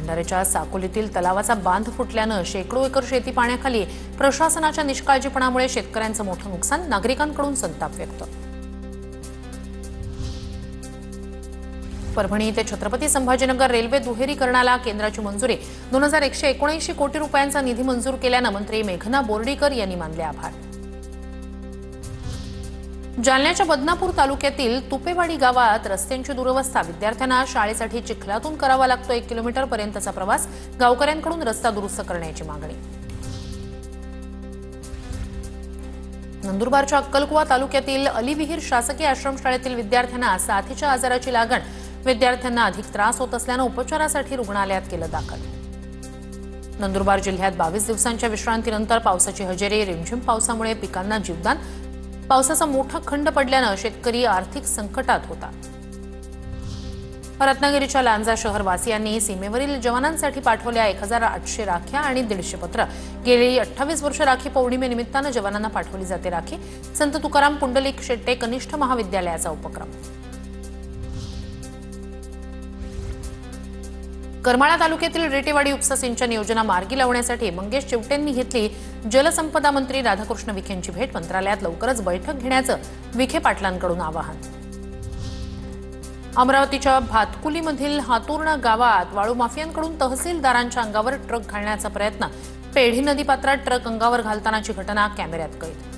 भंडाऱ्याच्या साकोलीतील तलावाचा बांध फुटल्यानं शेकडो एकर शेती पाण्याखाली. प्रशासनाच्या निष्काळजीपणामुळे शेतकऱ्यांचं मोठं नुकसान, नागरिकांकडून संताप व्यक्त. परभणी ते छत्रपती संभाजीनगर रेल्वे दुहेरीकरणाला केंद्राची मंजुरी. 2179 कोटी रुपयांचा निधी मंजूर केल्यानं मंत्री मेघना बोर्डीकर यांनी मानले आभार. जालन्याच्या बदनापूर तालुक्यातील तुपेवाडी गावात रस्त्यांची दुरवस्था. विद्यार्थ्यांना शाळेसाठी चिखलातून करावा लागतो 1 किलोमीटर पर्यंतचा प्रवास. गावकऱ्यांकडून रस्ता दुरुस्त करण्याची मागणी. नंदुरबारच्या अक्कलकुवा तालुक्यातील अलीविहीर शासकीय आश्रमशाळेतील विद्यार्थ्यांना साथीच्या आजाराची लागण. विद्यार्थ्यांना अधिक त्रास होत असल्यानं उपचारासाठी रुग्णालयात केलं दाखल. नंदुरबार जिल्ह्यात 22 दिवसांच्या विश्रांतीनंतर पावसाची हजेरी. रिमझिम पावसामुळे पिकांना जीवदान. पावसाचा मोठा खंड पडल्यानं शेतकरी आर्थिक संकटात होता. रत्नागिरीच्या लांजा शहरवासियांनी सीमेवरील जवानांसाठी पाठवल्या 1800 राख्या आणि 150 पत्र. गेली 28 वर्ष राखी पौर्णिमेनिमित्तानं जवानांना पाठवली जाते राखी. संत तुकाराम पुंडलिक शेट्टे कनिष्ठ महाविद्यालयाचा उपक्रम. करमाळा तालुक्यातील रेटेवाडी उपसा सिंचन योजना मार्गी लावण्यासाठी मंगेश चिवटेंनी घेतली जलसंपदा मंत्री राधाकृष्ण विखेंची भेट. मंत्रालयात लवकरच बैठक घेण्याचं विखे पाटलांकडून आवाहन. अमरावतीच्या भातकुलीमधील हातुर्णा गावात वाळू माफियांकडून तहसीलदारांच्या अंगावर ट्रक घालण्याचा प्रयत्न. पेढी नदीपात्रात ट्रक अंगावर घालतानाची घटना कॅमेऱ्यात कैद.